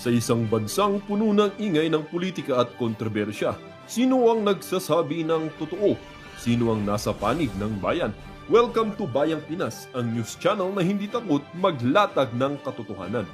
Sa isang bansang puno ng ingay ng politika at kontrobersya, sino ang nagsasabi ng totoo? Sino ang nasa panig ng bayan? Welcome to Bayang Pinas, ang news channel na hindi takot maglatag ng katotohanan.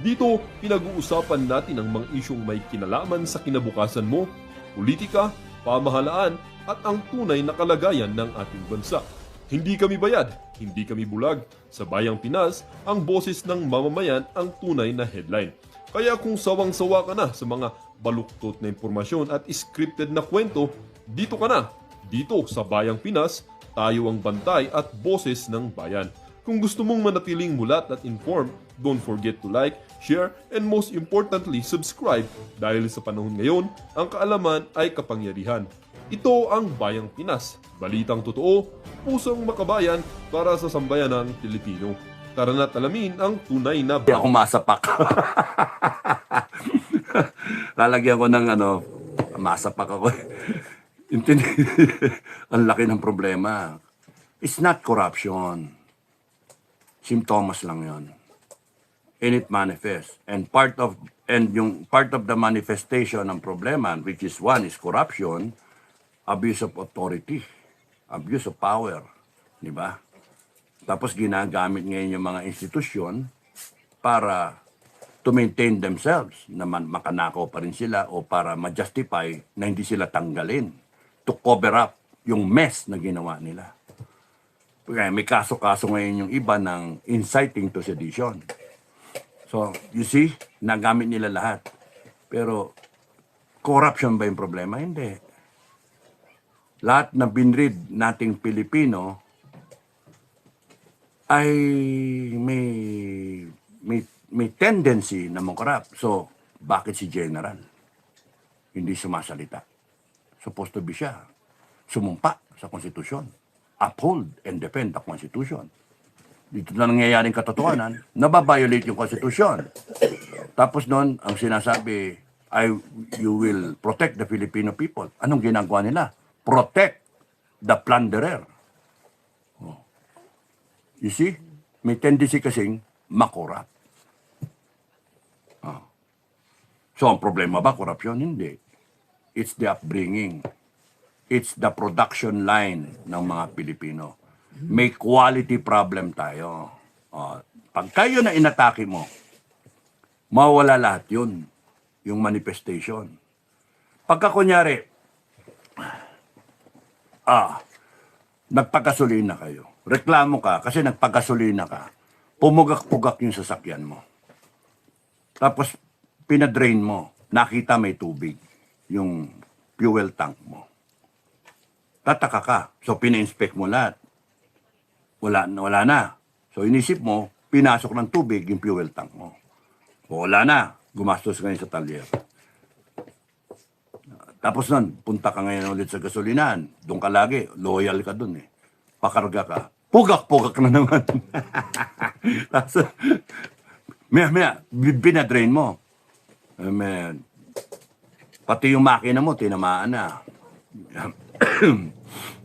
Dito, pinag-uusapan natin ang mga isyong may kinalaman sa kinabukasan mo, politika, pamahalaan at ang tunay na kalagayan ng ating bansa. Hindi kami bayad, hindi kami bulag. Sa Bayang Pinas, ang boses ng mamamayan ang tunay na headline. Kaya kung sawang-sawa ka na sa mga baluktot na impormasyon at scripted na kwento, dito ka na. Dito sa Bayang Pinas, tayo ang bantay at boses ng bayan. Kung gusto mong manatiling mulat at informed, don't forget to like, share, and most importantly, subscribe dahil sa panahon ngayon, ang kaalaman ay kapangyarihan. Ito ang Bayang Pinas, balitang totoo, pusong makabayan para sa sambayanang Pilipino. Tara na't alamin ang tunay na Hindi ako masapak. Lalagyan ko ng masapak ako. Ang laki ng problema. It's not corruption. Simptomas lang yon. And it manifests. And part of the manifestation ng problema, which is one is corruption, abuse of authority, abuse of power, di ba? Tapos ginagamit ngayon yung mga institusyon para to maintain themselves, na makanakaw pa rin sila o para ma-justify na hindi sila tanggalin, to cover up yung mess na ginawa nila. Kaya may kaso-kaso ngayon yung iba ng inciting to sedition. So, you see, nagamit nila lahat. Pero, corruption ba yung problema? Hindi. Lahat na binread nating Pilipino ay may tendency na mag-corrupt. So, bakit si General hindi sumasalita? Supposed to be siya. Sumumpa sa konstitusyon. Uphold and defend the Constitution. Dito na nangyayaring katotohanan, nababiolate yung konstitusyon. Tapos noon, ang sinasabi, you will protect the Filipino people. Anong ginagawa nila? Protect the plunderer. You see, may tendency kasing makorap. So, ang problema ba, korupsyon? Hindi. It's the upbringing. It's the production line ng mga Pilipino. May quality problem tayo. Pag kayo na inatake mo, mawala lahat yun. Yung manifestation. Pagka kunyari, nagpagasolina kayo. Reklamo ka kasi nagpagasolina ka. Pumugak-pugak yung sasakyan mo. Tapos, pinadrain mo. Nakita may tubig. Yung fuel tank mo. Tataka ka. So, pina-inspect mo lahat. Wala na. So, inisip mo, pinasok ng tubig yung fuel tank mo. Wala na. Gumastos ka ngayon sa talyer. Tapos nun, punta ka ngayon ulit sa gasolinahan. Doon ka lagi. Loyal ka dun eh. Pakarga ka. Pugak-pugak na naman. Tapos, maya, binadrain mo. Man, pati yung makina mo, tinamaan na.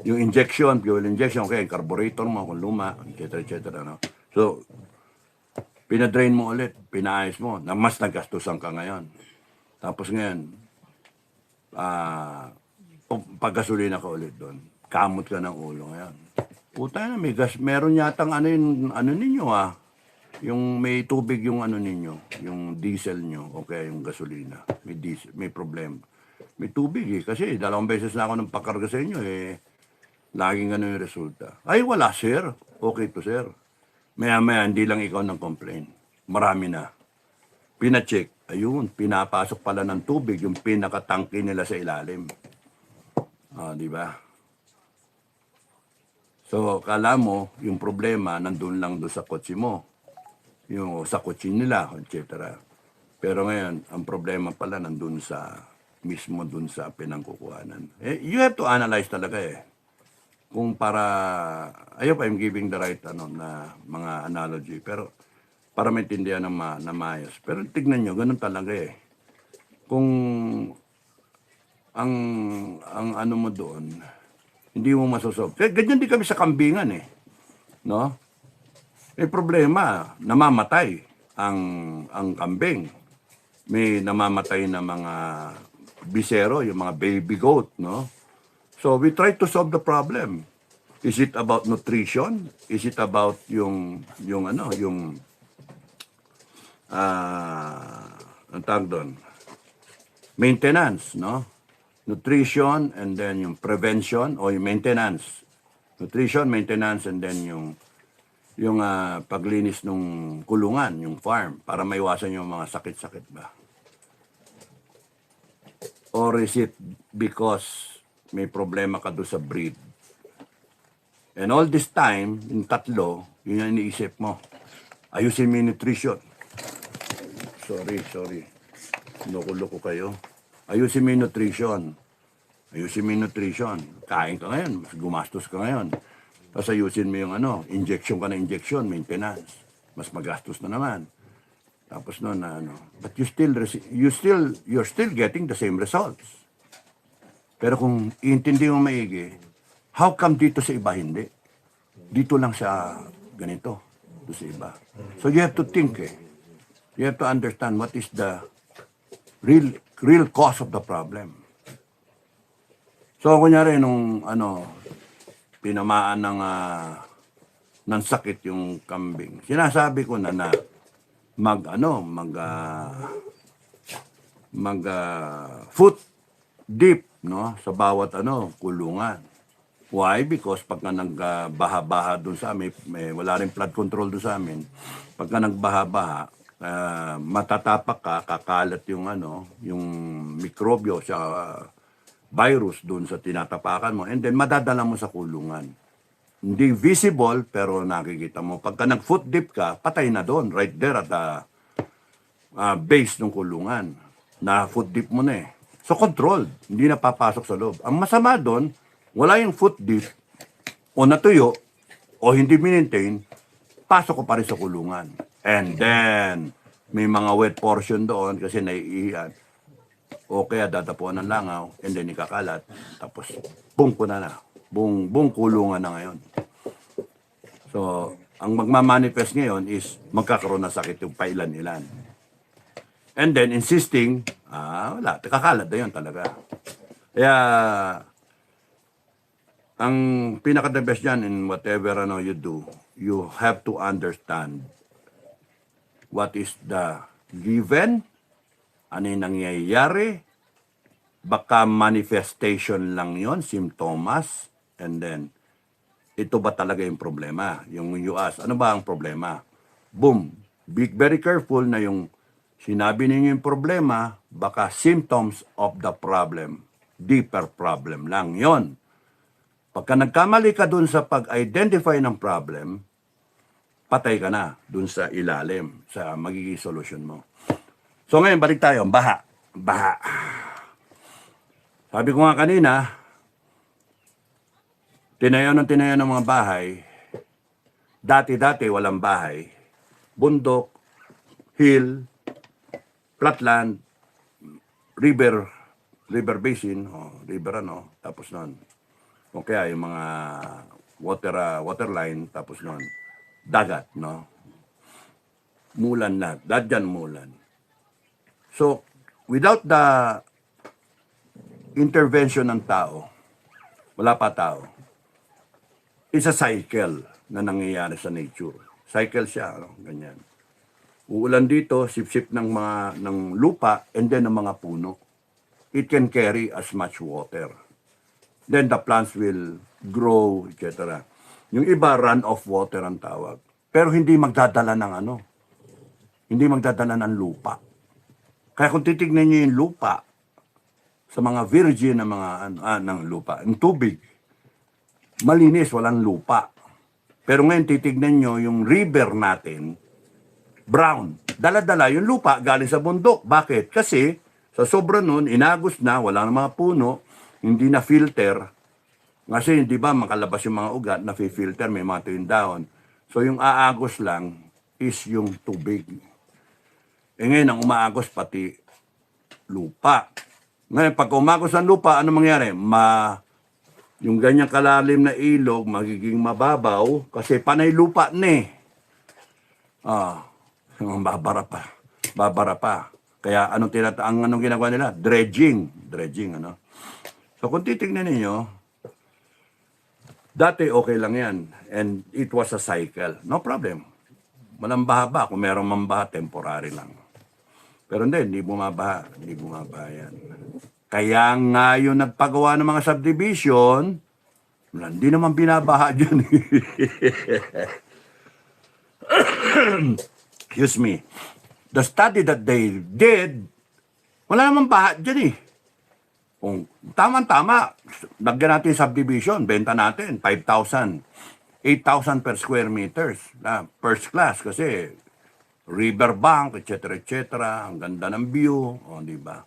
Yung injection, fuel injection, okay, carburetor mo, kung luma, etc. No? So, pinadrain mo ulit, pinaayos mo, na mas nagastusan ka ngayon. Tapos ngayon, paggasolina ka ulit doon, kamot ka ng ulo ngayon. Puta na, may gas, meron yatang ano ninyo yung may tubig yung ninyo, yung diesel nyo, okay, yung gasolina, may diesel, may problema. May tubig kasi 2 beses na ako nang pakarga sa inyo laging yung resulta. Ay, wala sir, okay to sir. Maya-maya, hindi lang ikaw nang complain. Marami na. Pina-check, ayun, pinapasok pala ng tubig yung pinakatangke nila sa ilalim. Di ba? So, kala mo, yung problema, nandun lang doon sa kotse mo. Yung sa kotse nila, etc. Pero ngayon, ang problema pala nandun mismo dun sa pinangkukuhanan. You have to analyze talaga Kung I'm giving the right na mga analogy, pero para maintindihan na maayos. Pero tignan nyo, ganun talaga Kung ang ano mo doon, hindi mo masosolve. Ganyan din kami sa kambingan No? May problema, namamatay ang kambing. may namamatay na mga bisero, yung mga baby goat, no? So we try to solve the problem. Is it about nutrition? Is it about yung ano, yung ang tawag doon? Maintenance, no? Nutrition and then yung prevention o yung maintenance. Nutrition, maintenance and then yung paglinis ng kulungan, yung farm, para maiwasan yung mga sakit-sakit ba? Or is it because may problema ka doon sa breed? And all this time, yung tatlo, yun yung iniisip mo. Ayusin mo yung nutrition. Sorry. Loko-loko kayo. Ayusin mo yung nutrition. Ayusin mo yung nutrition. Kain ka ngayon, mas gumastos ka ngayon. Tapos ayusin mo yung injection ka na injection, maintenance. Mas magastos na naman. Tapos noon but you're still getting the same results. Pero kung iintindi mo maigi, how come dito sa iba hindi? Dito lang sa ganito, dito sa iba. So you have to think You have to understand what is the real cause of the problem. So kunyari nung pinamaan ng sakit yung kambing. Sinasabi ko na foot deep, no, sa bawat kulungan. Why? Because pagka nagbaha-baha doon sa amin, wala rin flood control doon sa amin. Pagka nagbaha-baha, matatapak ka, kakalat yung mikrobyo sa virus doon sa tinatapakan mo, and then madadala mo sa kulungan. Hindi visible, pero nakikita mo. Pagka nag-foot dip ka, patay na doon, right there at the base ng kulungan. Na foot dip mo na eh. So controlled, hindi na papasok sa loob. Ang masama doon, wala yung foot dip, o natuyo, o hindi maintain, pasok ko pa rin sa kulungan. And then, may mga wet portion doon kasi naiiyan. O kaya datapuan ng langaw, and then ikakalat. Tapos, buong kulungan na ngayon. So, ang magmamanifest ngayon is magkakaroon ng sakit yung pailan-ilan. And then, insisting, wala, kakalat na yun talaga. Kaya, ang pinaka-the best dyan in whatever you do, you have to understand what is the given, ano yung nangyayari, baka manifestation lang yon, symptoms, and then, ito ba talaga yung problema? Yung you ask, ano ba ang problema? Boom! Be very careful na yung sinabi ninyo yung problema, baka symptoms of the problem, deeper problem lang yon. Pagka nagkamali ka dun sa pag-identify ng problem, patay ka na dun sa ilalim, sa magiging solusyon mo. So ngayon, balik tayo. Baha. Sabi ko nga kanina, tinayo ng mga bahay. Dati walang bahay. Bundok, hill, flatland, river basin, tapos nun. O kaya yung mga water line, tapos nun, dagat, no? Mulan na, dadyan mulan. So, without the intervention ng tao, wala pa tao, it's a cycle na nangyayari sa nature. Cycle siya, ganyan. Uulan dito, sip-sip ng lupa, and then ng mga puno. It can carry as much water. Then the plants will grow, etc. Yung iba, run-off water ang tawag. Pero hindi magdadala ng hindi magdadala ng lupa. Kaya kung titignan niyo yung lupa, sa mga virgin na ng lupa, yung tubig, malinis, walang lupa. Pero ngayon titignan niyo yung river natin, brown. Dala-dala yung lupa galing sa bundok. Bakit? Kasi sa sobra nun, inagos na, wala na mga puno, hindi na filter. Kasi di ba makalabas yung mga ugat, na filter, may mga tuyong dahon. So yung aagos lang is yung tubig. Ngayon ang umaagos pati lupa. Ngayon pag umagos ang lupa, ano mangyari? Yung ganyang kalalim na ilog magiging mababaw kasi panay lupa na eh. Babara pa. Kaya anong ginagawa nila? Dredging, ano? So kung titignan ninyo, dati okay lang yan. And it was a cycle. No problem. Walang baha. Kung meron mang baha, temporary lang. Pero hindi bumabaha. Hindi bumabaha yan. Kaya nga yung nagpagawa ng mga subdivision, hindi naman binabaha dyan. Excuse me. The study that they did, wala namang baha dyan eh. Kung tama-tama, lagyan natin yung subdivision, benta natin, 5,000, 8,000 per square meters. First class kasi riverbank, etc. etc. Ang ganda ng view, di ba?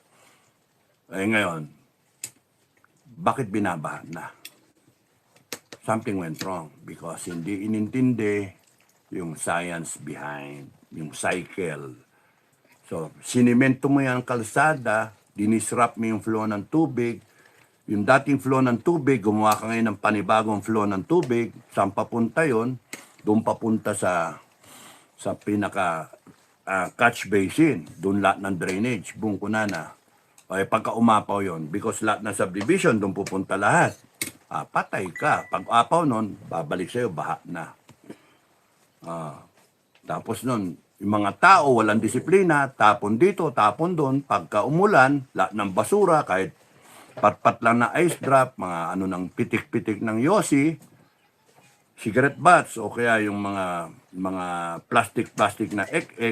Ngayon, bakit binabaha na? Something went wrong because hindi inintindi yung science behind, yung cycle. So, sinimento mo yung kalsada, dinisrupt mo yung flow ng tubig, yung dating flow ng tubig, gumawa ka ngayon ng panibagong flow ng tubig, saan papunta yun? Doon papunta sa pinaka catch basin, doon lahat ng drainage, buong kunana. Ay pagka umapaw yon, because lahat ng subdivision, doon pupunta lahat. Patay ka. Pag apaw nun, babalik sa'yo, baha na. Tapos nun, yung mga tao walang disiplina, tapon dito, tapon doon. Pagka umulan, lahat ng basura, kahit patpat lang na ice drop, mga ng pitik-pitik ng yosi, cigarette butts, o kaya yung mga plastic na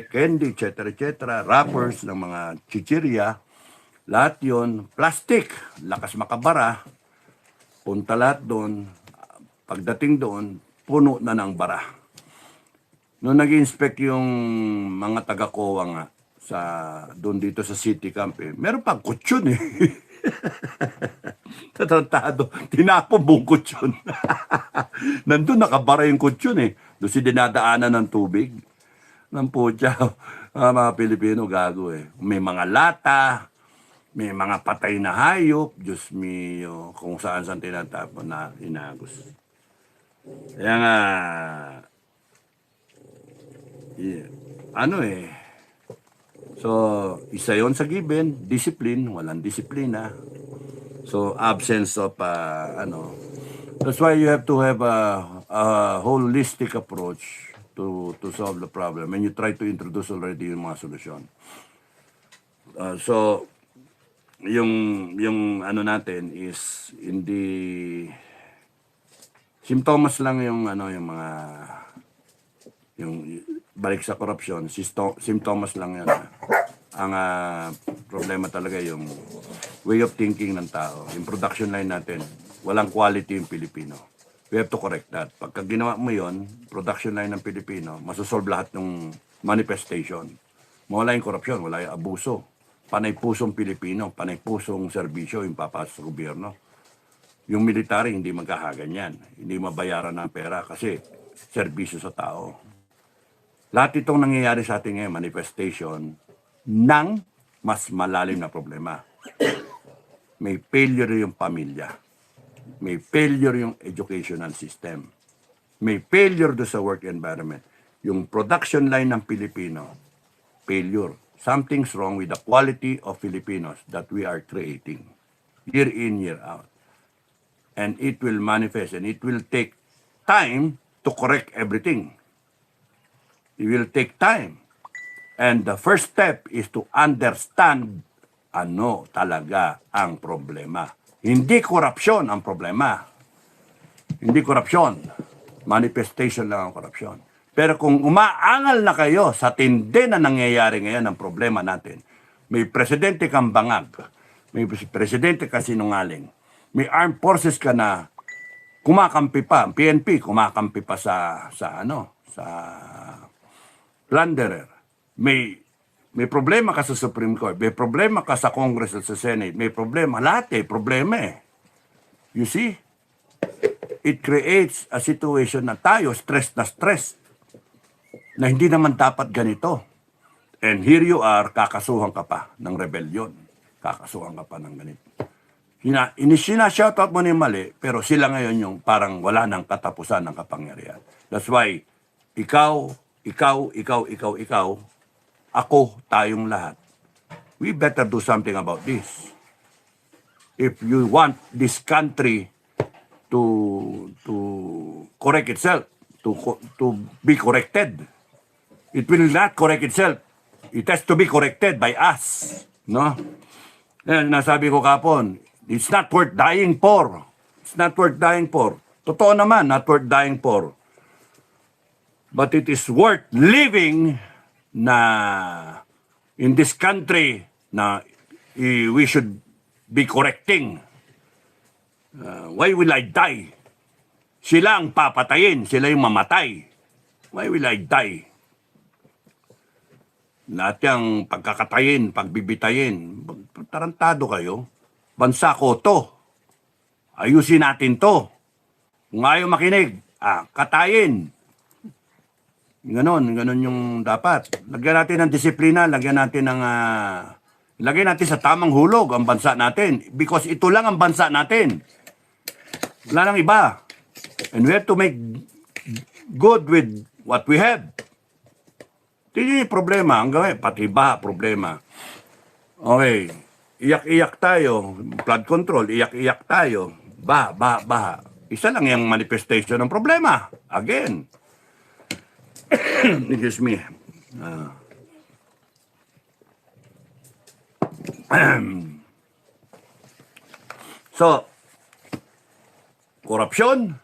candy, etc., wrappers ng mga chichirya, lahat yon plastic, lakas makabara, punta lahat doon, pagdating doon, puno na ng bara. Noong nag-inspect yung mga taga-COA nga, doon dito sa City Camp, meron pang kutsyon eh. Tatantado, tinapon buong kutsyon. Nandun nakabara yung kutsyon eh. Doon si dinadaanan ng tubig. Ng putya, mga Pilipino gago eh. May mga lata, may mga patay na hayop, Diyos mio, kung saan tinatapon na inagos. Kaya nga, so, isa yon sa given, discipline, walang disiplina. So, absence of, that's why you have to have a holistic approach to solve the problem. And you try to introduce already yung mga solusyon. So, yung natin is hindi simptomas lang yung balik sa korupsyon, simptomas lang yan. Ang problema talaga yung way of thinking ng tao. Yung production line natin, walang quality yung Pilipino. We have to correct that. Pagka ginawa mo yon, production line ng Pilipino, masosolve lahat ng manifestation. Mawala yung korupsyon, wala yung abuso. Panay-pusong Pilipino, panay-pusong serbisyo yung papasok sa gobyerno. Yung military, hindi magkakaganyan. Hindi mabayaran ng pera kasi serbisyo sa tao. Lahat itong nangyayari sa ating ngayon, manifestation ng mas malalim na problema. May failure yung pamilya. May failure yung educational system. May failure do sa work environment. Yung production line ng Pilipino, failure. Something's wrong with the quality of Filipinos that we are creating. Year in, year out. And it will manifest and it will take time to correct everything. It will take time. And the first step is to understand ano talaga ang problema. Hindi korupsyon ang problema. Hindi korupsyon. Manifestation lang ang korupsyon. Pero kung umaangal na kayo sa tindi na nangyayari ngayon ang problema natin, may presidente kang bangag, may presidente ka sinungaling, may armed forces ka na kumakampi pa, PNP kumakampi pa sa plunderer. May problema ka sa Supreme Court, may problema ka sa Congress at sa Senate, may problema, lahat problema eh. You see? It creates a situation na tayo stress na hindi naman dapat ganito. And here you are, kakasuhan ka pa ng rebellion. Kakasuhan ka pa ng ganito. Sinashoutout mo na yung mali, pero sila ngayon yung parang wala ng katapusan ng kapangyarihan. That's why, ikaw, ako, tayong lahat, we better do something about this. If you want this country to correct itself, to be corrected, it will not correct itself. It has to be corrected by us. No? Yan, nasabi ko kapon, it's not worth dying for. It's not worth dying for. Totoo naman, not worth dying for. But it is worth living na in this country na we should be correcting. Why will I die? Sila ang papatayin, sila yung mamatay. Why will I die? Lahat yung pagkakatayin, pagbibitayin, tarantado kayo. Bansa ko to. Ayusin natin to. Kung ayaw makinig, katayin. Ganon yung dapat. Lagyan natin ng disiplina, lagyan natin sa tamang hulog ang bansa natin. Because ito lang ang bansa natin. Wala nang iba. And we have to make good with what we have. Hindi problema. Ang gawin, pati ba problema. Okay. Iyak-iyak tayo. Flood control, iyak-iyak tayo. Baha. Isa lang yung manifestation ng problema. Again. Excuse me. So, corruption,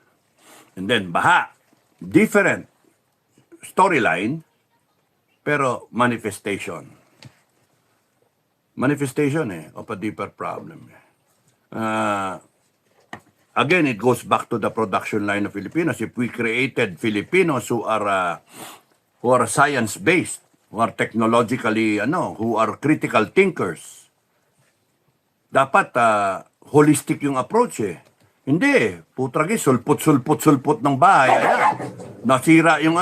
and then baha. Different storyline, pero manifestation. Manifestation of a deeper problem. Again, it goes back to the production line of Filipinos. If we created Filipinos who are science-based, who are technologically, who are critical thinkers, dapat holistic yung approach Hindi, putragi, sulpot ng bahay. Ayan. Nasira yung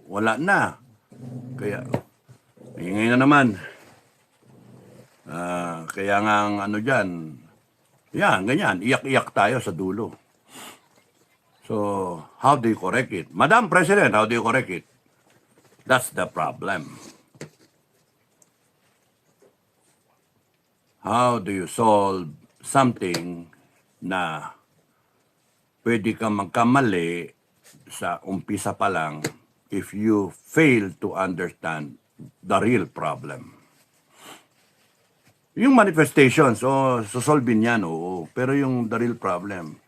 wala na. Kaya, ngayon na naman. Kaya nga ang dyan, yan, ganyan, iyak-iyak tayo sa dulo. So, how do you correct it? Madam President, how do you correct it? That's the problem. How do you solve something na pwede kang magkamali sa umpisa pa lang if you fail to understand the real problem? Yung manifestations, sosolvin yan, pero yung the real problem.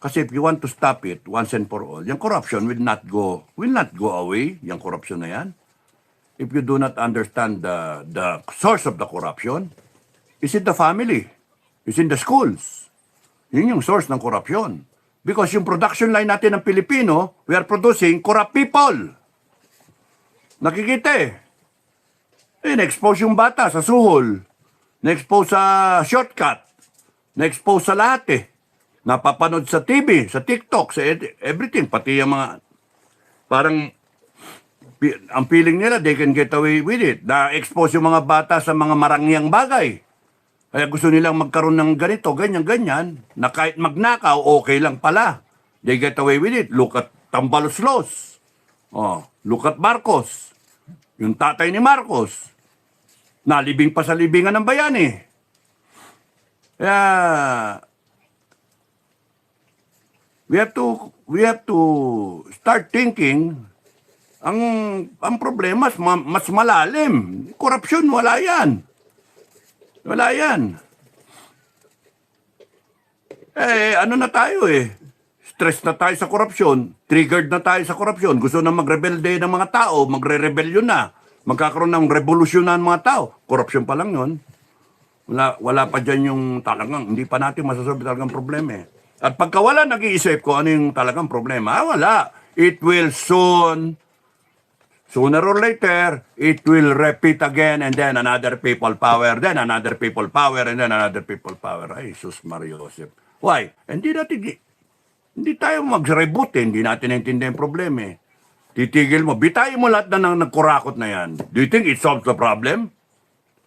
Kasi if you want to stop it once and for all, yung corruption will not go away, yung corruption na yan. If you do not understand the source of the corruption, is it the family? Is it the schools? Yun yung source ng corruption. Because yung production line natin ng Pilipino, we are producing corrupt people. Nakikita na-expose yung bata sa suhol. Na-expose sa shortcut. Na-expose sa lahat Napapanood sa TV, sa TikTok, sa everything. Pati yung mga, parang, ang feeling nila, they can get away with it. Na-expose yung mga bata sa mga marangyang bagay. Kaya gusto nilang magkaroon ng ganito, ganyan, na kahit magnakaw, okay lang pala. They get away with it. Look at Tambaloslos. Look at Marcos. Yung tatay ni Marcos. Nalibing pa sa libingan ng bayan Kaya, we have to start thinking ang problema mas malalim. Korupsyon, wala yan. Wala yan. Ano na tayo Stress na tayo sa korupsyon. Triggered na tayo sa korupsyon. Gusto na magrebelde ng mga tao. Magre-rebellion na. Magkakaroon ng revolusyon na ng mga tao. Korupsyon pa lang yun. Wala pa dyan yung talagang, hindi pa natin masasabi talagang problema At pagka wala nag-iisip ko ano yung talagang problema, wala. It will sooner or later, it will repeat again and then another people power, then another people power, and then another people power. Ay, Jesus Maria Joseph. Why? Hindi tayo mag-reboot hindi natin naintindihan yung problema Titigil mo, bitayin mo lahat na nagkurakot na yan. Do you think it solves the problem?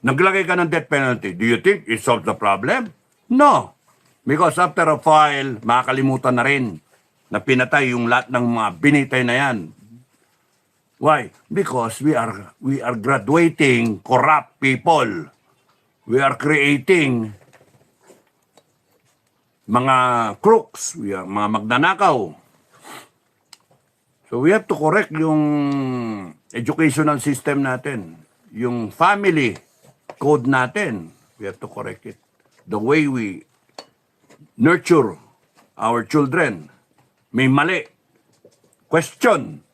Naglagay ka ng death penalty. Do you think it solves the problem? No. Because after a while, makakalimutan na rin na pinatay yung lahat ng mga binitay na yan. Why? Because we are graduating corrupt people. We are creating mga crooks, mga magnanakaw. So we have to correct yung educational system natin, yung family code natin. We have to correct it. The way we nurture our children. May mali. Question.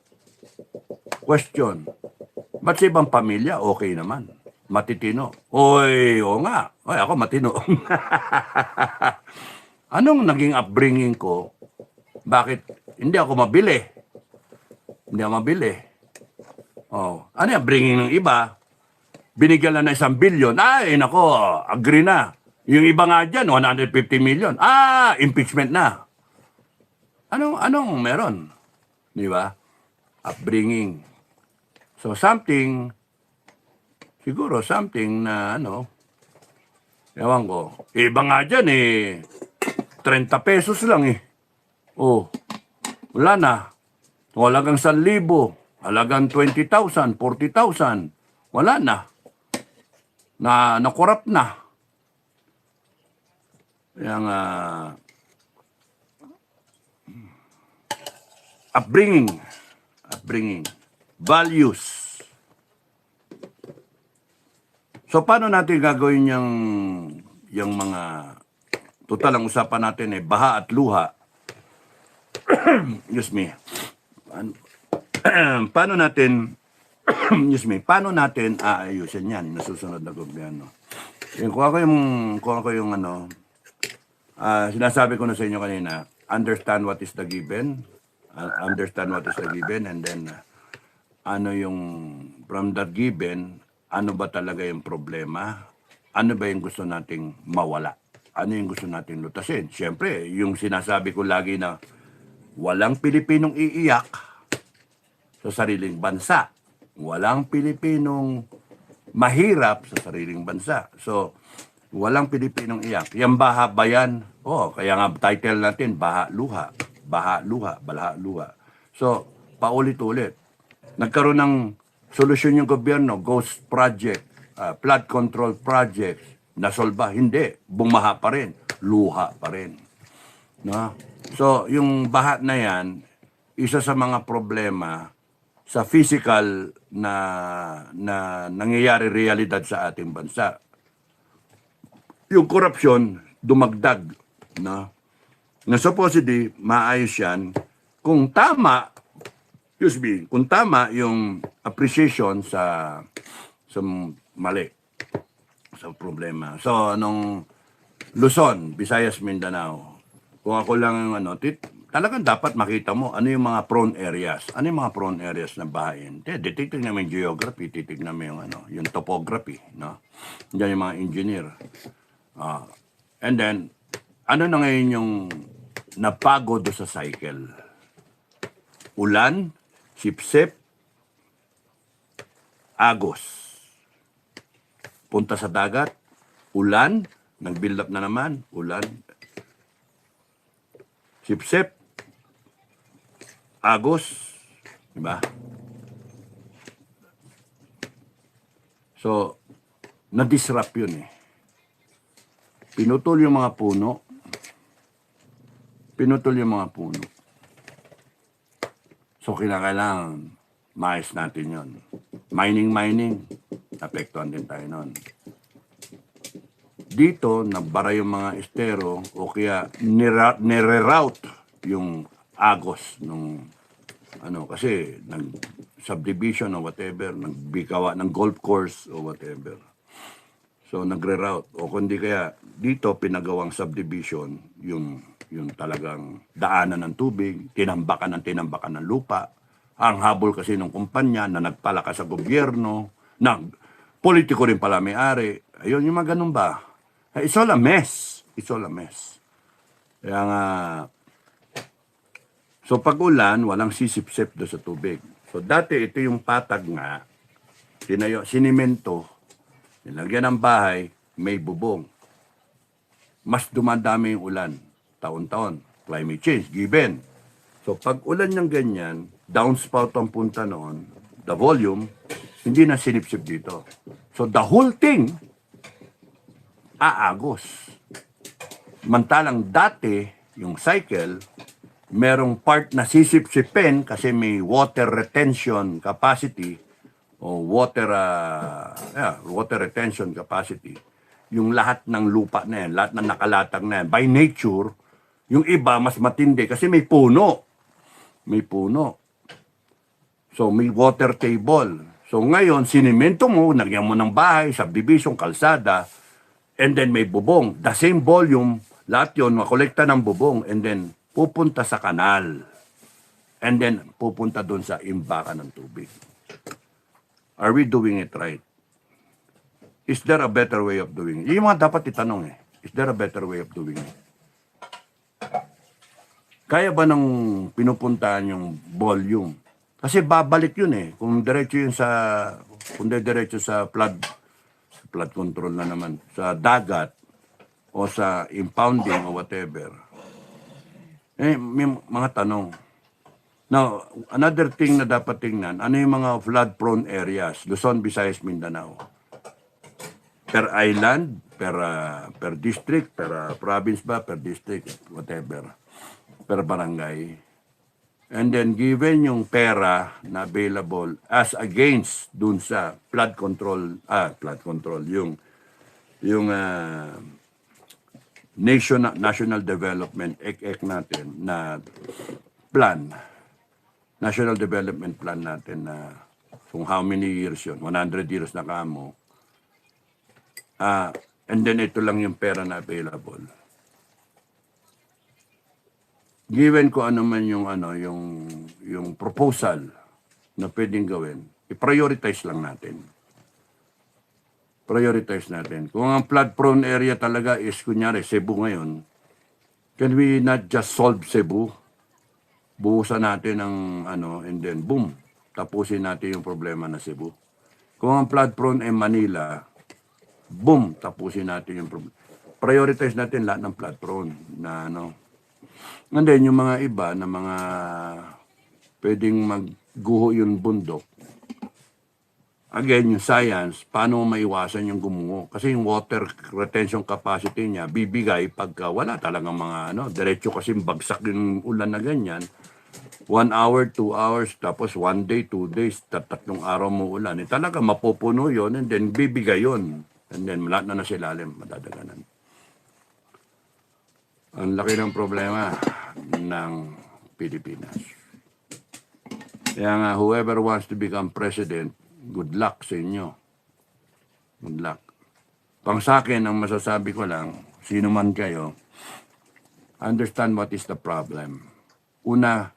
Ba't sa ibang pamilya, okay naman? Matitino. Oy, oo nga. Oy, ako matino. Anong naging upbringing ko? Bakit hindi ako mabili? Oh, ano yung upbringing ng iba? Binigyan lang ng 1 billion. Ay, nako, agree na. Yung iba nga dyan, 150 million. Impeachment na. Anong meron? Di ba? Upbringing. So siguro something na ewan ko. Iba nga dyan 30 pesos lang Oh, wala na. Halagang 1,000, halagang 20,000, 40,000. Wala na. Nakorap na. Yang upbringing, values. So paano natin gagawin yung mga total ang usapan natin baha at luha. Excuse me. Paano natin aayusin yan nasusunod na gobyerno? Kung ako yung sinasabi ko na sa inyo kanina, understand what is the given, and then from that given, ano ba talaga yung problema, ano ba yung gusto nating mawala, ano yung gusto nating lutasin. Siyempre, yung sinasabi ko lagi na walang Pilipinong iiyak sa sariling bansa, walang Pilipinong mahirap sa sariling bansa. So, walang Pilipinong iyak. Yung baha ba yan? Kaya nga title natin, baha, luha. So, paulit-ulit. Nagkaroon ng solusyon yung gobyerno, ghost project, flood control projects, nasolba. Hindi. Bumaha pa rin. Luha pa rin. No? So, yung baha na yan, isa sa mga problema sa physical na nangyayari realidad sa ating bansa. Yung korupsyon, dumagdag. No? Na supposedly, maayos yan kung tama yung appreciation sa mali, sa problema. So, Luzon, Visayas, Mindanao, kung ako lang yung talagang dapat makita mo ano yung mga prone areas. Ano yung mga prone areas na bahayin? Titignan namin yung geography, titignan namin yung topography. No? Diyan yung mga engineer. And then, ano na ngayon yung napagod sa cycle? Ulan, sipsip, agos. Punta sa dagat, ulan, nag-build up na naman, ulan. Sipsip, agos, diba? So, na-disrupt yun Pinutol yung mga puno. So, kailangan maayos natin yon. Mining, apektuhan din tayo nun. Dito, nagbara yung mga estero o kaya nire-route yung agos kasi nag-subdivision o whatever, nagbikawa ng golf course o whatever. So, nagre-route. O kundi kaya, dito pinagawang subdivision, yung talagang daanan ng tubig, tinambakan ng lupa. Ang habol kasi ng kumpanya na nagpalakas sa gobyerno, politiko rin pala may-ari. Ayun, yung mga ganun ba? It's all a mess. Kaya nga, so pag ulan, walang sisip-sip doon sa tubig. So dati, ito yung patag nga, sinimento, nilagyan ng bahay, may bubong. Mas dumadami yung ulan, taon-taon. Climate change, given. So pag ulan ng ganyan, downspout ang punta noon, the volume, hindi na sinipsip dito. So the whole thing aagos. Mantalang dati, yung cycle, merong part na sisip-sipin kasi may water retention capacity o water retention capacity. Yung lahat ng lupa na yan, lahat ng nakalatag na yan, by nature, yung iba mas matindi kasi may puno. May puno. So, may water table. So, ngayon, sinimento mo, nagyan mo ng bahay, subdivision, kalsada, and then may bubong. The same volume, lahat yun, makolekta ng bubong, and then pupunta sa kanal. And then, pupunta dun sa imbakan ng tubig. Are we doing it right? Is there a better way of doing it? Yung mga dapat itanong eh. Is there a better way of doing it? Kaya ba nang pinupuntahan yung volume? Kasi babalik yun eh. Kung diretso yun sa flood control na naman, sa dagat, o sa impounding o whatever. Eh, may mga tanong. Now, another thing na dapat tingnan, ano yung mga flood-prone areas? Luzon, Visayas, Mindanao. Per island, per district, per province ba, per district, whatever. Per barangay. And then, given yung pera na available as against dun sa flood control, yung national development, natin na plan, national development plan natin na kung how many years yun, 100 years na kamo, and then ito lang yung pera na available. Given ko ano man yung proposal na pwedeng gawin, i-prioritize lang natin. Prioritize natin. Kung ang flood-prone area talaga is, kunyari, Cebu ngayon, can we not just solve Cebu? Buhusan natin ng and then boom, tapusin natin yung problema na Cebu. Kung ang flood-prone ay Manila, boom, tapusin natin yung problema. Prioritize natin lahat ng flood-prone na And then, yung mga iba na mga pwedeng magguho yung bundok. Again, yung science, paano maiwasan yung gumungo? Kasi yung water retention capacity niya, bibigay pagka wala talagang mga diretso kasi bagsak yung ulan na ganyan. 1 hour, 2 hours, tapos 1 day, 2 days, 3 araw mo ulan. Talaga mapupuno yun and then bibigay yun. And then lahat na silalim, madadaganan. Ang laki ng problema ng Pilipinas. Kaya nga, whoever wants to become president, good luck sa inyo. Good luck. Pang sa akin, ang masasabi ko lang, sino man kayo, understand what is the problem. Una,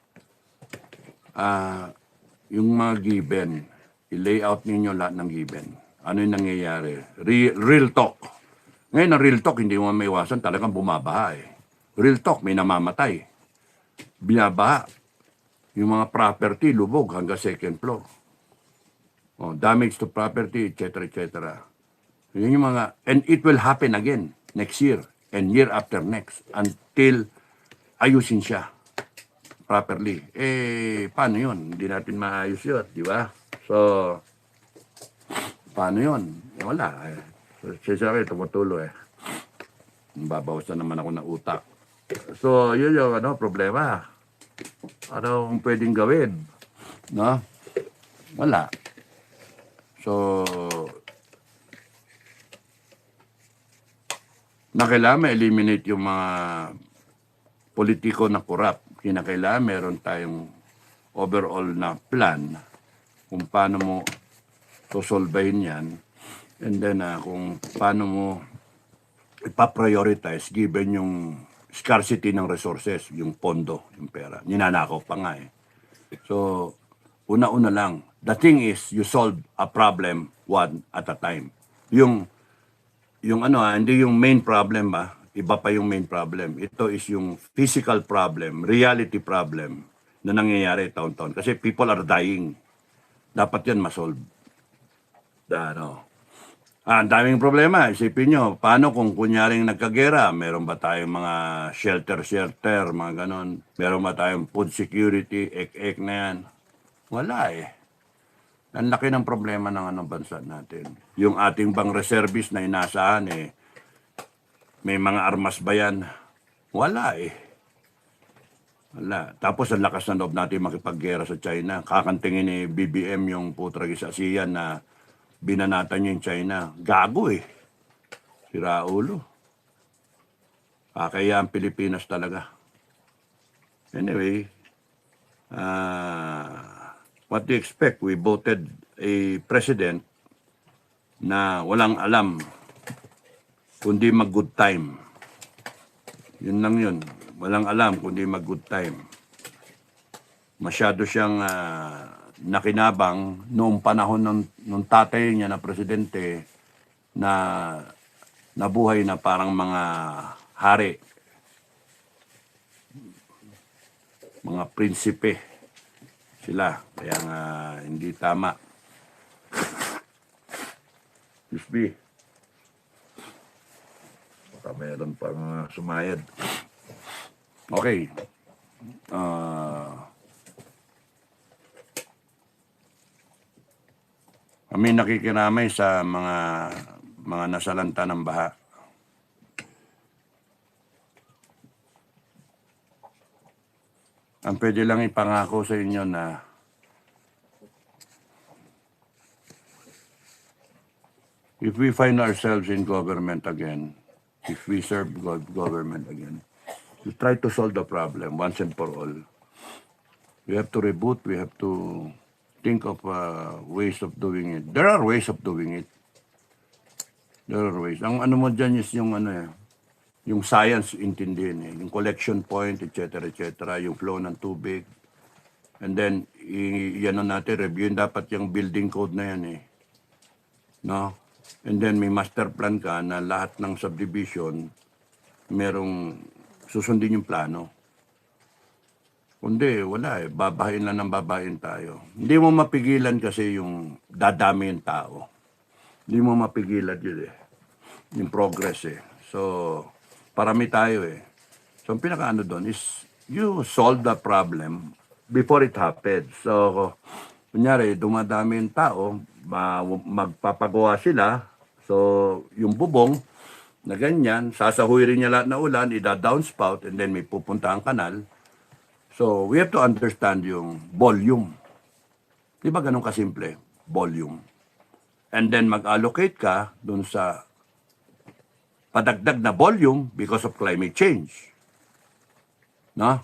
yung mga given, i-lay out ninyo lahat ng given. Ano yung nangyayari? Real talk. Ngayon, ang real talk, hindi mo maiwasan, talagang bumabaha eh. Real talk, may namamatay. Binabaha. Yung mga property, lubog hanggang second floor. Damage to property, etc., etc. Yun yung mga, and it will happen again next year and year after next until ayusin siya properly. Paano yun? Hindi natin maayos yun, di ba? So, paano yun? Wala. Sabi, tumutulo eh. Babawasan naman ako ng utak. So, yun yung problema. Anong pwedeng gawin? No? Wala. So, kailangan ma-eliminate yung mga politiko na corrupt. Kinakailangan meron tayong overall na plan kung paano mo sosolbahin yan. And then, kung paano mo ipaprioritize given yung scarcity ng resources, yung pondo, yung pera. Ninanakaw pa nga eh. So, una-una lang. The thing is, you solve a problem one at a time. Yung hindi yung main problem ba? Iba pa yung main problem. Ito is yung physical problem, reality problem na nangyayari taon-taon. Kasi people are dying. Dapat yan masolve. Ang daming problema. Isipin nyo, paano kung kunyaring nagkagera, meron ba tayong mga shelter, mga ganon? Meron ba tayong food security, ek na yan? Wala eh. Ang laki ng problema ng bansa natin. Yung ating bang reservist na inaasahan may mga armas ba yan? Wala eh. Wala. Tapos ang lakas ng loob natin makipaggera sa China. Kakantingin ni BBM yung putragi sa ASEAN na binanatan niya yung China. Gago eh. Si Raulo. Kaya ang Pilipinas talaga. Anyway, what do you expect? We voted a president na walang alam kundi mag-good time. Yun lang yun. Walang alam kundi mag-good time. Masyado siyang nakinabang noong panahon ng tatay niya na presidente na nabuhay na parang mga hari. Mga prinsipe sila. Kaya nga hindi tama. Excuse me. Baka meron pang sumayad. Okay. Kami nakikiramay sa mga nasalanta ng baha. Ang pwede lang ipangako sa inyo na if we find ourselves in government again, if we serve government again, we try to solve the problem once and for all. We have to reboot. We have to think of ways of doing it. There are ways of doing it. There are ways. Ang ano mo dyan is yung yung science intindihin eh. Yung collection point, etc., yung flow ng tubig. And then, yan natin, reviewin dapat yung building code na yan eh. No? And then may master plan ka na lahat ng subdivision merong susundin yung plano. Kundi, wala eh. Babahin lang ng babahin tayo. Hindi mo mapigilan kasi yung dadami yung tao. Hindi mo mapigilan yun eh. Yung progress eh. So, parami tayo eh. So, ang pinaka-ano doon is you solve the problem before it happens. So, kunyari, dumadami yung tao, magpapagawa sila. So, yung bubong na ganyan, sasahuy rin niya lahat na ulan, ida-downspout, and then may pupunta ang kanal. So, we have to understand yung volume. Di ba ganun kasimple? Volume. And then mag-allocate ka dun sa padagdag na volume because of climate change. No?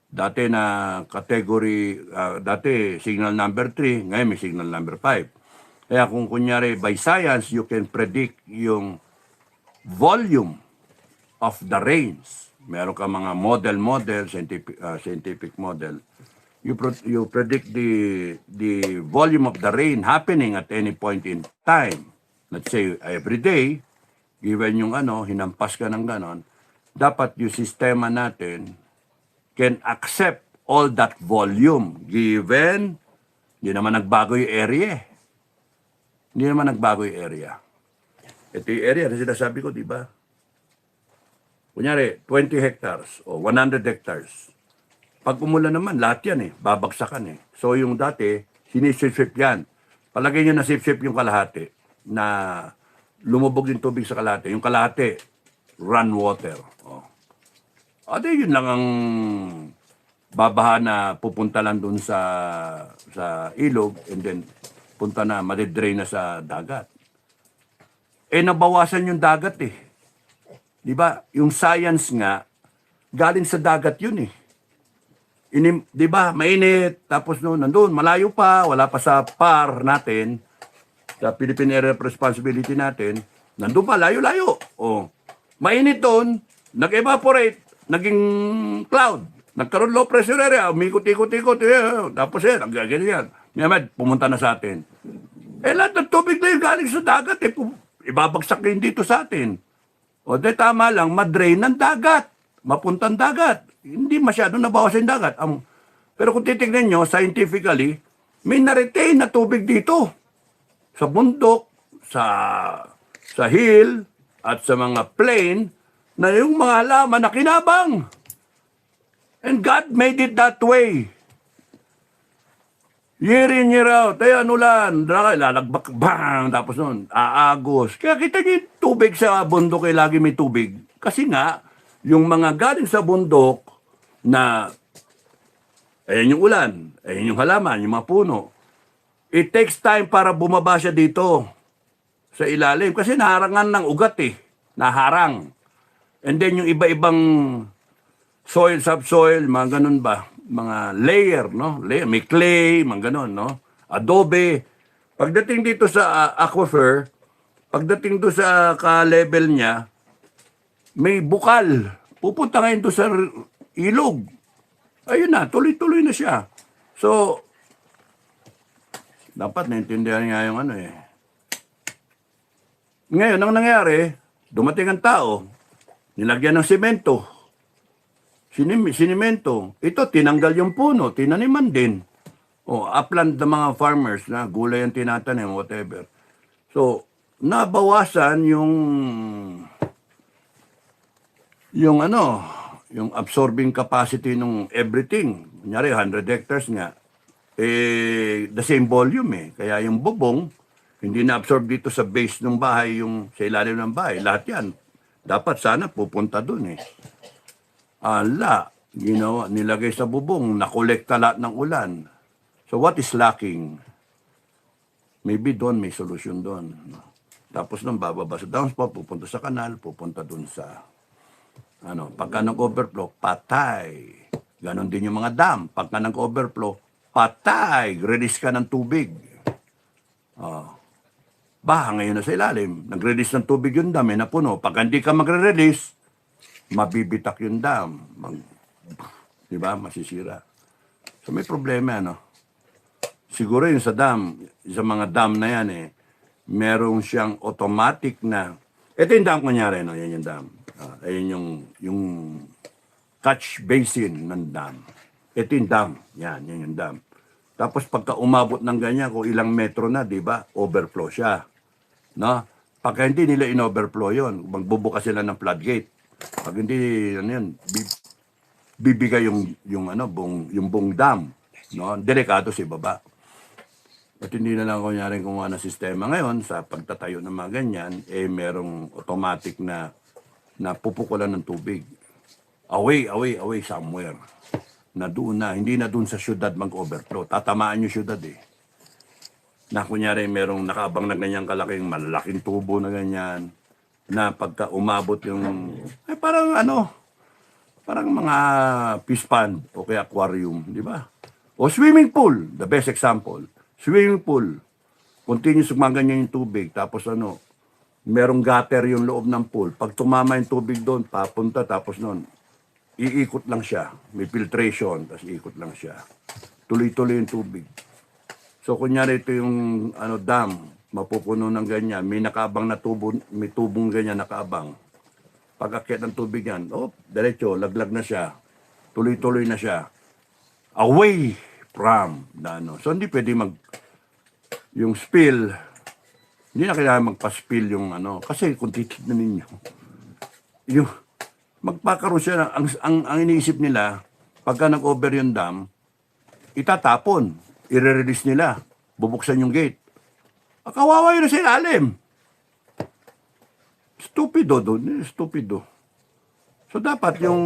Dati na category, dati signal number 3, ngayon may signal number 5. Kaya kung kunyari by science, you can predict yung volume of the rains. Meron ka mga model, scientific model. You predict the volume of the rain happening at any point in time. Let's say every day, given yung hinampas ka ng ganon, dapat yung sistema natin can accept all that volume given, hindi naman nagbago yung area. Hindi naman nagbago yung area. Ito yung area na sinasabi ko, di ba? Kunyari, 20 hectares o 100 hectares. Pag umulan naman, lahat yan babagsakan So yung dati, sinisip-sip yan. Palagay nyo na sip-sip yung kalahati na lumubog yung tubig sa kalahati. Yung kalahati, run water. Yun lang ang babaha na pupunta lang dun sa ilog and then punta na, madidrain na sa dagat. Nabawasan yung dagat Di ba? Yung science nga, galing sa dagat yun di ba? Mainit, tapos nandun, malayo pa, wala pa sa PAR natin, sa Philippine Area of Responsibility natin, nandun pa, layo-layo. Mainit doon, nag-evaporate, naging cloud, nagkaroon low pressure area, umikot-ikot-ikot, tapos nagagano yan. Pumunta na sa atin. Lahat ng tubig na yun galing sa dagat, ibabagsak yun dito sa atin. Tama lang, madrain ng dagat, mapuntang dagat. Hindi masyado nabawas yung dagat. Pero kung titignan nyo, scientifically, may na-retain na tubig dito. Sa bundok, sa hill, at sa mga plain, na yung mga halaman na kinabang. And God made it that way. Year in, year out. Ay, ano lang. Lalagbak, bang! Tapos nun, aagos. Kaya kita niyo yung tubig sa bundok ay lagi may tubig. Kasi nga, yung mga galing sa bundok na, ayan yung ulan, ayan yung halaman, yung mga puno. It takes time para bumaba siya dito sa ilalim. Kasi naharangan ng ugat eh. Naharang. And then yung iba-ibang soil, subsoil, mga ganun ba? Mga layer, no? Layer, may clay, mga ganun, no? Adobe. Pagdating dito sa aquifer, pagdating doon sa ka-level niya, may bukal. Pupunta ngayon doon sa ilog. Ayun na, tuloy-tuloy na siya. So, dapat naintindihan nga yung ano eh. Ngayon, ang nangyari, dumating ang tao, nilagyan ng semento. Sinimento. Ito, tinanggal yung puno, tinaniman din. O, upland ng mga farmers na gulay ang tinatanim, whatever. So, nabawasan yung ano, yung absorbing capacity ng everything. Kunyari, 100 hectares nga. Eh, the same volume eh. Kaya yung bubong, hindi na-absorb dito sa base ng bahay, yung sa ilalim ng bahay. Lahat yan. Dapat sana pupunta dun eh. Ala, ginawa, nilagay sa bubong, nakolekta lahat ng ulan. So what is lacking? Maybe doon may solusyon doon. Tapos nung bababa sa downspout, pupunta sa kanal, pupunta doon sa ano, pagka nag-overflow, patay. Ganon din yung mga dam. Pagka nag-overflow, patay. Release ka ng tubig. Baha ngayon na sa ilalim. Nag-release ng tubig yung dam, eh, napuno. Pag hindi ka magre-release, mabibitak yung dam. Di ba? Masisira. So may problema, ano? Siguro yung sa dam, sa mga dam na yan, eh, merong siyang automatic na, ito yung dam kunyari, no? Yan yung dam. Ayun yung catch basin ng dam. Ito yung dam. Yan yung dam. Tapos pagka umabot ng ganyan, kung ilang metro na, di ba? Overflow siya. No? Pagka hindi nila in-overflow yun, magbubukas sila ng floodgate. Pag hindi, ano yun, bibigay yung buong dam. No? Delikado sa ibaba. At hindi na lang kunyaring kumuha ng sistema ngayon sa pagtatayo ng mga ganyan, eh merong automatic na pupukulan ng tubig. Away somewhere. Na doon na, hindi na doon sa syudad mag-overflow. Tatamaan yung syudad eh. Na kunyari merong nakaabang na ganyang kalaking, malaking tubo na ganyan, na pagka umabot yung, parang mga fish pond o kaya aquarium, di ba? O swimming pool, the best example. Swimming pool, continuous gumaganyan yung tubig, tapos merong gutter yung loob ng pool. Pag tumama yung tubig doon, papunta, tapos noon, iikot lang siya. May filtration, tapos iikot lang siya. Tuloy-tuloy yung tubig. So, kunyari ito yung dam, mapupuno ng ganyan, may nakaabang na tubo, may tubong ganyan nakaabang. Pag akyat ng tubig yan, diretso, laglag na siya. Tuloy-tuloy na siya. Away from So, hindi pwede yung spill, hindi na kailangan magpa-spill yung kasi kung titignan ninyo, yung magpakaroon siya, ang iniisip nila, pagka nag-over yung dam, itatapon, i-release nila, bubuksan yung gate. Kawawa yun sa ilalim. Stupido doon, stupido. So dapat yung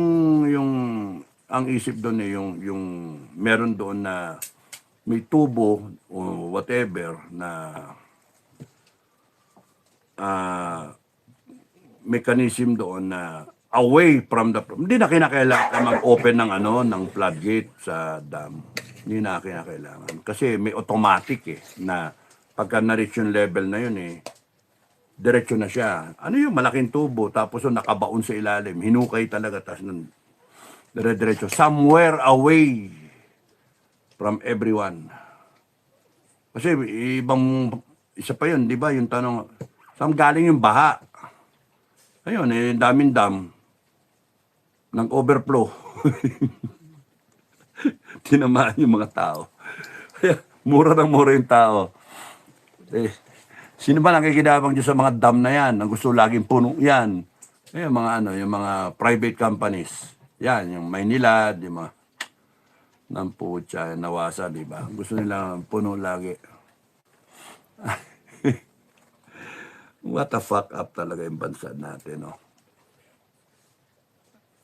ang isip doon yung meron doon na may tubo o whatever na mechanism doon na away from the, hindi na kinakailangan mag-open ng floodgate sa dam. Hindi na kinakailangan. Kasi may automatic na pagka na-reach yung level na yun diretso na siya. Ano yung malaking tubo, tapos nakabaon sa ilalim, hinukay talaga, tapos dire-diretso, somewhere away from everyone. Kasi isa pa yun, di ba, yung tanong, saan galing yung baha? Ayun, daming dam, nag-overflow. Tinamaan yung mga tao. Kaya, mura yung tao. Sino ba nakikinabang dyan sa mga dam na yan? Ang gusto laging puno yan. Yung mga private companies. Yan, yung Maynilad, yung mga ng putya, nawasa, di ba? Gusto nila puno lagi. What a fuck up talaga yung bansa natin, no?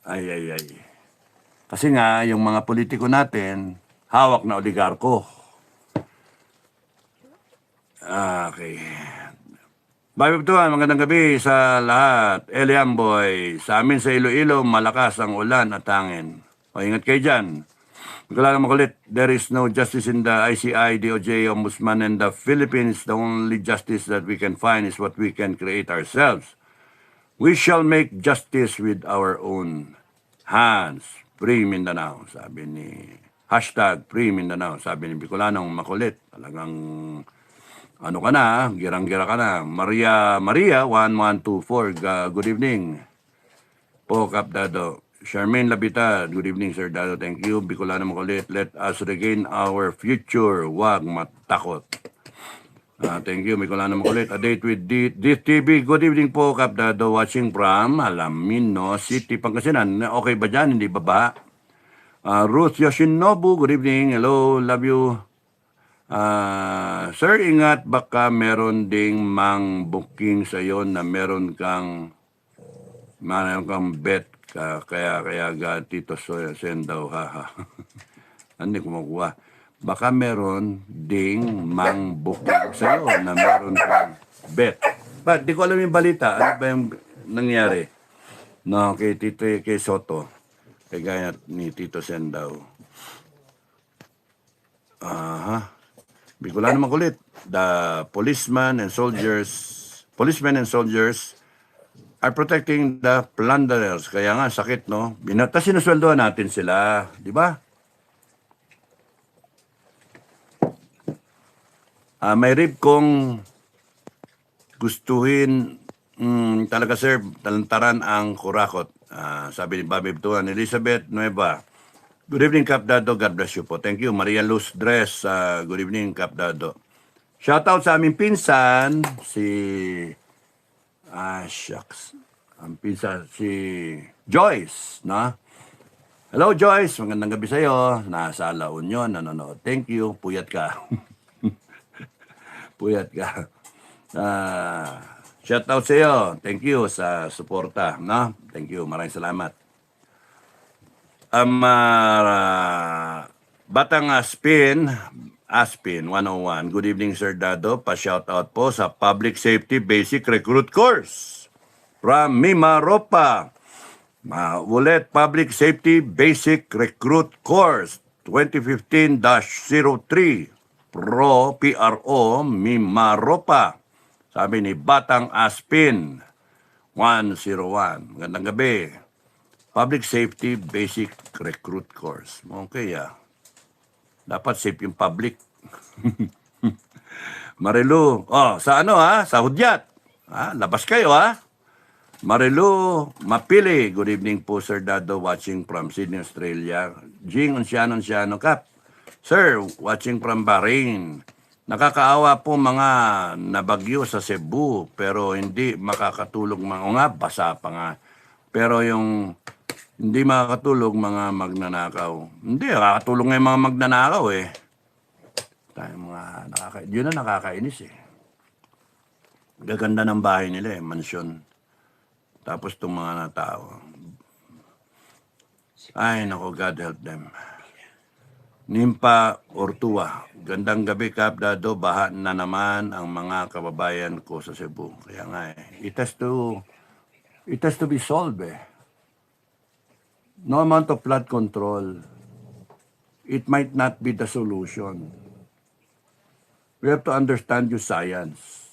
Ay, ay, ay. Kasi nga, yung mga politiko natin, hawak na oligarko. Okay. Bye, Tuan. Magandang gabi sa lahat. Elian Boy. Sa amin sa Iloilo, malakas ang ulan at hangin. O, ingat kayo dyan. Magkala makulit, there is no justice in the ICI, DOJ, Ombudsman, and the Philippines. The only justice that we can find is what we can create ourselves. We shall make justice with our own hands. Free Mindanao, sabi ni hashtag Free Mindanao, sabi ni Bicolanong makulit. Talagang ano ka na, girang-gira ka na. Maria 1124, good evening. Po, Kap Dado. Charmaine Labita, good evening, Sir Dado. Thank you. Bicolano makulit. Let us regain our future. Huwag matakot. Thank you, Bicolano makulit. A date with DTV. Good evening po, Kap Dado. Watching from Alamino City, Pangasinan. Okay ba dyan? Hindi ba ba? Ruth Yoshinobu, good evening. Hello, love you. Sir, ingat, baka meron ding mang booking sa iyo na meron kang bet kaya Tito send daw, haha. Hindi ko makuha. Baka meron ding mang booking sa iyo na meron kang bet. But di ko alam yung balita. Ano ba yung nangyari? No, kay Soto. Kay gaya ni Tito Sendaw. Bicolano makulit. The policemen and soldiers are protecting the plunderers. Kaya nga, sakit, no? Sinusweldohan natin sila. Di ba? May rib kong gustuhin talaga, sir, talantaran ang kurakot. Sabi ni Bobby Tuan, Elizabeth Nueva. Good evening, Kap Dado. God bless you po. Thank you. Maria Luz Dress. Good evening, Kap Dado. Shoutout sa aming pinsan, shucks. Ang pinsan, si Joyce, no? Hello, Joyce. Magandang gabi sa'yo. Nasa La Union, nanonood. Thank you. Puyat ka. Puyat ka. Shoutout sa'yo. Thank you sa suporta, no? Thank you. Maraming salamat. Batang Aspin 101. Good evening, Sir Dado. Pa-shoutout po sa Public Safety Basic Recruit Course from Mimaropa. Ulit, Public Safety Basic Recruit Course 2015-03 PRO Mimaropa. Sabi ni Batang Aspin 101. Magandang gabi. Public Safety Basic Recruit Course. Okay, dapat safe yung public. Marilu, sa sa Hudyat. Labas kayo, Marilu Mapili, good evening po, Sir Dado, watching from Sydney, Australia. Jing Onciano, Kap. Sir, watching from Bahrain. Nakakaawa po mga nabagyo sa Cebu, pero hindi makakatulog basa pa nga. Pero yung hindi makakatulog mga magnanakaw. Hindi, nakakatulog nga yung mga magnanakaw Yun na nakakainis Gaganda ng bahay nila mansyon. Tapos itong mga natao. Ay, nako, God help them. Nimpa Ortua, gandang gabi, Kap Dado, baha na naman ang mga kababayan ko sa Cebu. Kaya nga it has to be solved No amount of flood control, it might not be the solution. We have to understand yung science.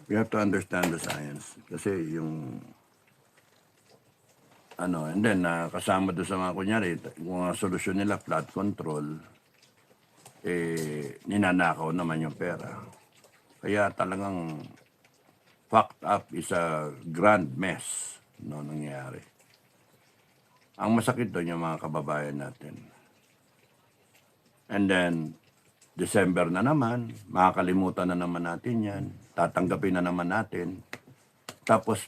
We have to understand the science. Kasi yung and then kasama doon sa mga kunyari, kung solusyon nila flood control, ninanakaw naman yung pera. Kaya talagang fucked up is a grand mess nangyari. Ang masakit doon yung mga kababayan natin. And then, December na naman, makakalimutan na naman natin yan, tatanggapin na naman natin. Tapos,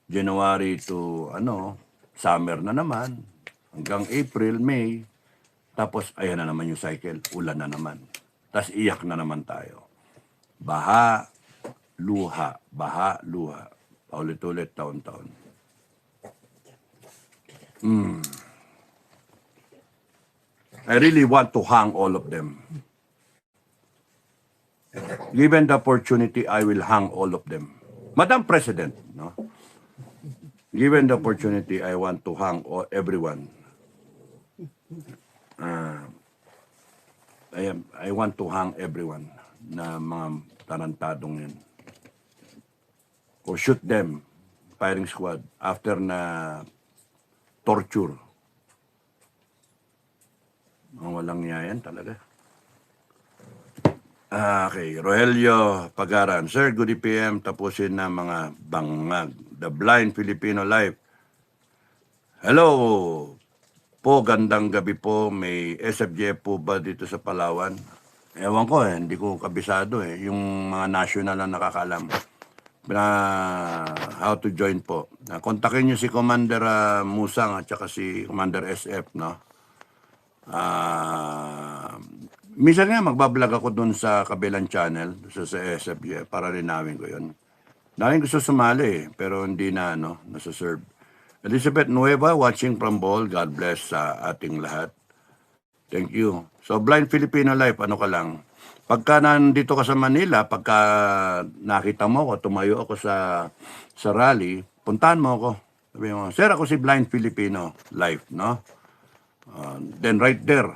January to summer na naman, hanggang April, May, tapos ayan na naman yung cycle, ulan na naman. Tapos iyak na naman tayo. Baha, luha, baha, luha. Paulit-ulit, taon-taon. I really want to hang all of them. Given the opportunity, I will hang all of them. Madam President, no? Given the opportunity, I want to hang everyone. I want to hang everyone na mga tarantadong yun. Or shoot them, firing squad, after na torture. Mga walang niya yan talaga. Okay, Rogelio Pagaran. Sir, good PM. Tapusin na mga bangag. The Blind Filipino Life. Hello po, gandang gabi po. May SFJ po ba dito sa Palawan? Ewan ko hindi ko kabisado yung mga national na nakakalam. How to join po. Kontakin niyo si Commander Musang at saka si Commander SF, no? Minsan nga magbablog ako dun sa kabilang channel, sa SFJ, para linawin ko yun. Daming gusto sumali pero hindi na, nasa-serve. Elizabeth Nueva, watching from Bohol. God bless sa ating lahat. Thank you. So, Blind Filipino Life, ano ka lang. Pagka nandito ka sa Manila, pagka nakita mo ako, tumayo ako sa rally, puntahan mo ako. Sabi mo, sir, ako si Blind Filipino Life, no? Then right there,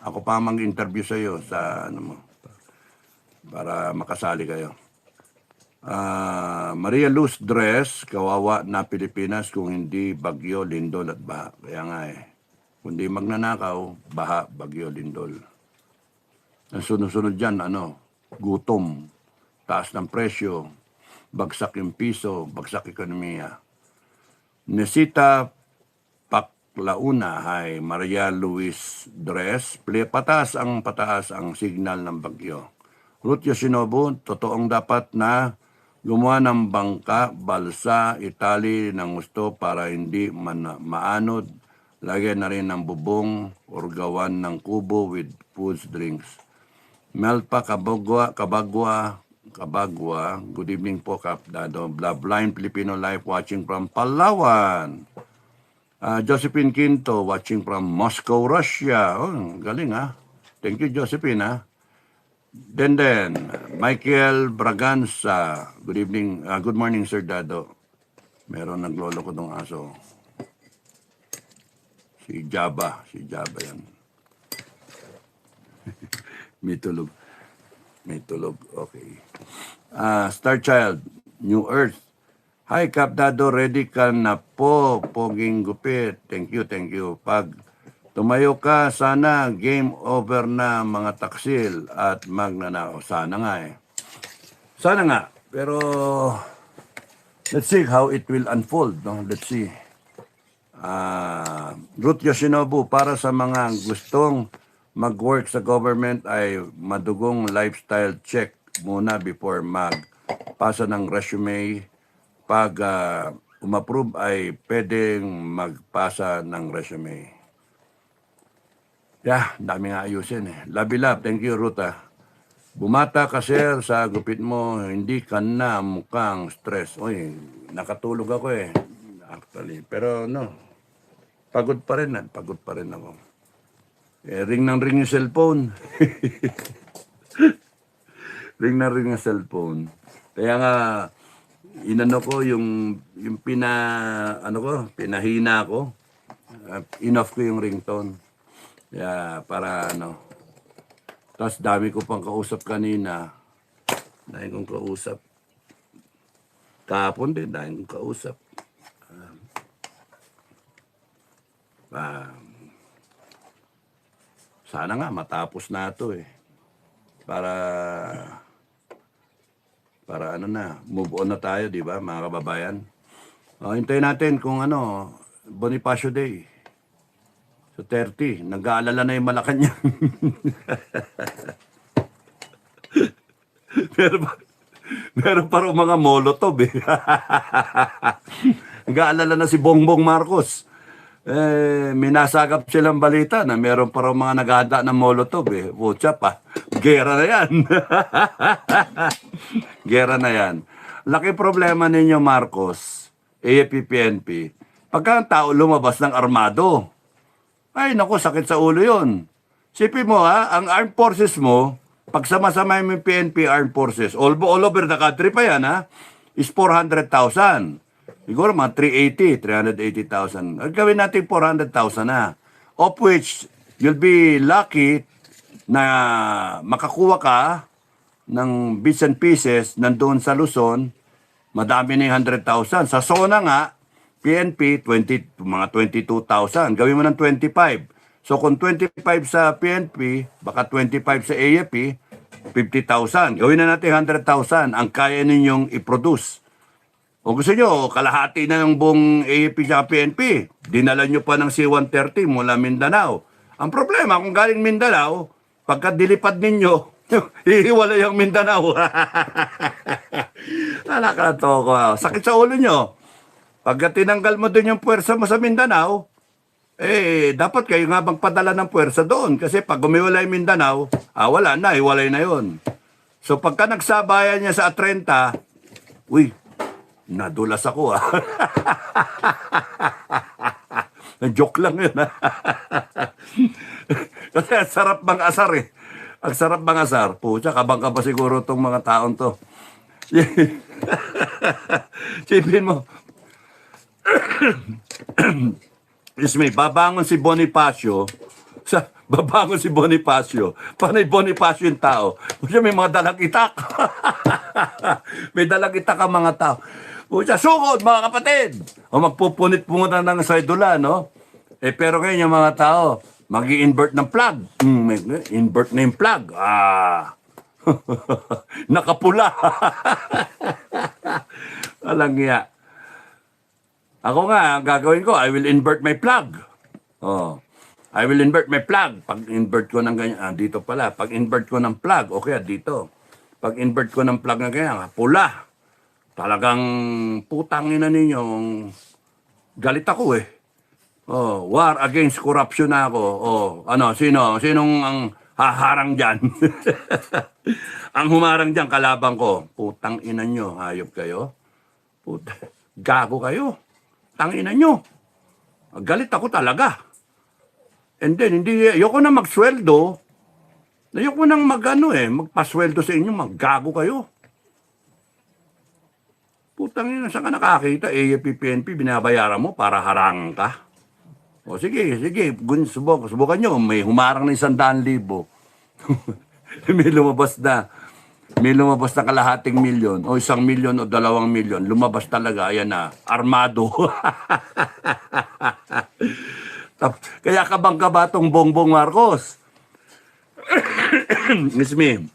ako pa mag-interview sa iyo sa para makasali kayo. Maria Luz Dress, kawawa na Pilipinas kung hindi bagyo, lindol at baha. Kaya nga kundi magnanakaw, baha, bagyo, lindol. Ang sunod-sunod dyan, gutom, taas ng presyo, bagsak yung piso, bagsak ekonomiya. Nesita Launa, hi, Maria Luis Dress, pataas ang signal ng bagyo. Ruth Yoshinobu, totoong dapat na gumawa ng bangka, balsa, itali ng gusto para hindi maanod. Lagyan na rin ng bubong or gawan ng kubo with foods, drinks. Melpa Kabagwa, good evening po, Kapdado. Blind Filipino Life watching from Palawan. Josephine Quinto, watching from Moscow, Russia. Oh, galing Thank you, Josephine Then, Michael Braganza. Good evening, good morning, Sir Dado. Meron naglolo ko tong aso. Si Jaba yan. May tulog, okay. Star Child, New Earth. Hi, Kapdado, ready ka na po, poging gupit. Thank you. Pag tumayo ka, sana game over na mga taksil at magnanakaw. Sana nga, pero let's see how it will unfold, no? Let's see. Ruth Yoshinobu, para sa mga gustong mag-work sa government ay madugong lifestyle check muna before magpasa ng resume. Pag umapprove ay pwedeng magpasa ng resume. Dami nga ayusin Love. Thank you, Ruta. Bumata ka, sir, sa gupit mo, hindi ka na mukhang stress. Oy, nakatulog ako actually. Pero pagod pa rin ako. Ring yung cellphone. ring yung cellphone. Kaya nga, inano ko yung pinahina ko. Enough ko yung ringtone. Para Tapos dami ko pang kausap kanina. Dahil kong kausap. Kahapon din, dahil kong kausap. Sana nga matapos na ito Para move on na tayo, di ba, mga kababayan? Hintayin natin kung Bonifacio Day. So 30, nag-aalala na yung Malacanang. Meron pa rin mga molotov Nag-aalala na si Bongbong Marcos. May nasagap silang balita na meron pa raw mga naghahanda ng Molotov eh. Pucha pa. Gera na yan. Gera na yan. Laki problema ninyo, Marcos, AFP, PNP. Pagka ang tao lumabas ng armado, ay naku, sakit sa ulo yun. Sipin mo ang armed forces mo, pag sama-sama mo yung PNP armed forces, all over the country pa yan is 400,000. Siguro mga 380,000. Gawin natin 400,000 na. Of which, you'll be lucky na makakuha ka ng bits and pieces nandun sa Luzon, madami na yung 100,000. Sa zona nga, PNP, mga 22,000. Gawin mo ng 25. So kung 25 sa PNP, baka 25 sa AFP, 50,000. Gawin na natin 100,000 ang kaya ninyong i-produce. O gusto nyo, kalahati na ng buong AFP at PNP. Dinala nyo pa ng C-130 mula Mindanao. Ang problema, kung galing Mindanao, pagka dilipad ninyo, hihiwala yung Mindanao. Nakakatawa ko. Sakit sa ulo nyo. Pagka tinanggal mo dun yung puwersa mo sa Mindanao, dapat kayo nga bang padala ng puwersa doon. Kasi pag umiwalay Mindanao, wala na, hiwalay na yon. So pagka nagsabayan niya sa 30, uy, nadulas ako Joke lang yun Kasi ang sarap bang asar eh. Ang sarap bang asar. Pucha, kabang ka pa siguro itong mga taon to. Sipin mo. Excuse me, babangon si Bonifacio. Panay Bonifacio yung tao. Pucha, may mga dalang itak. May dalang itak ang mga tao. Pucha, sugod mga kapatid. O magpupunit po muna ng saydula, no? Pero ngayon yung mga tao, mag-i-invert ng plug. Invert na yung plug. Nakapula. Walang iya. Ako nga, ang gagawin ko, I will invert my plug. I will invert my plug. Pag invert ko ng ganyan, dito pala. Pag invert ko ng plug, okay, dito. Pag invert ko ng plug na ganyan, pula. Talagang putangin na ninyo. Galit ako eh. War against corruption na ako. Sinong ang haharang dyan? Ang humarang dyan, kalabang ko. Putang ina nyo, hayop kayo. Gago kayo. Tangina nyo. Galit ako talaga. And then, ayoko na magsweldo. Ayoko nang magpasweldo sa inyo, maggago kayo. Putang ina, saan ka nakakita? AFP, PNP, binabayaran mo para harang ka. O sige, subukan nyo. May humarang na 100,000. May lumabas na kalahating milyon, o 1,000,000 o 2,000,000. Lumabas talaga, ayan na, armado. Kaya kabang kabatong Bongbong Marcos. Excuse me.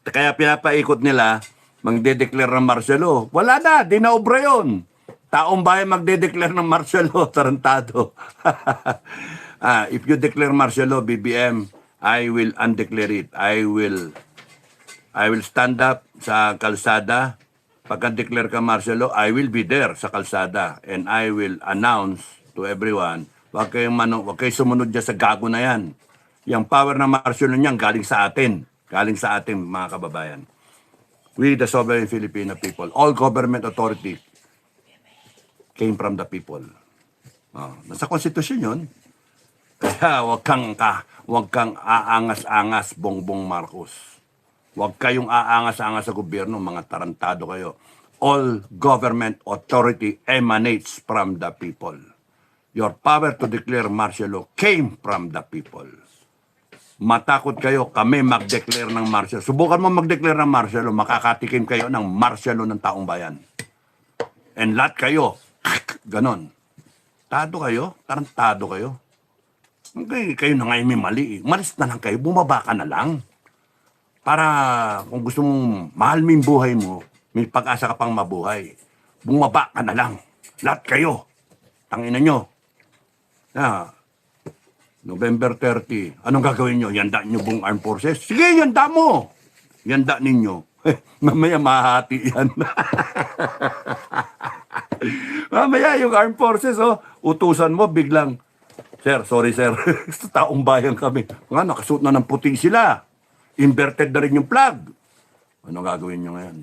Kaya pinapaikot nila, magde-declare ng martial law. Wala na, di na obra yun. Taong bayan magde-declare ng martial law, tarantado. If you declare martial law, BBM, I will undeclare it. I will stand up sa kalsada. Pagka-declare ka martial law, I will be there sa kalsada. And I will announce to everyone, wag kayong sumunod dyan sa gago na yan. Yung power na martial law niyan, galing sa atin. Galing sa ating mga kababayan. We, the sovereign Filipino people, all government authority came from the people. Nasa konstitusyon yun. Kaya wag kang aangas-angas, Bongbong Marcos. Wag kayong aangas-angas sa gobyerno, mga tarantado kayo. All government authority emanates from the people. Your power to declare martial law came from the people. Matakot kayo, kami mag-declare ng martial. Subukan mo mag-declare ng martial law, makakatikim kayo ng martial law ng taong bayan. And lahat kayo, ganon. Tado kayo, tarantado kayo. Kayo na ngayon may mali. Malis na lang kayo, bumaba ka na lang. Para kung gusto mong mahal mo yung buhay mo, may pag-asa ka pang mabuhay. Bumaba ka na lang. Lahat kayo. Tangina nyo. November 30. Anong gagawin nyo? Yanda nyo buong armed forces? Sige, yanda mo. Yanda ninyo. Mamaya mahati yan. Mamaya yung armed forces, utusan mo biglang, sir, sorry sir, taong bayan kami. Nga, nakasuot na ng puti sila. Inverted na rin yung flag. Ano gagawin nyo ngayon?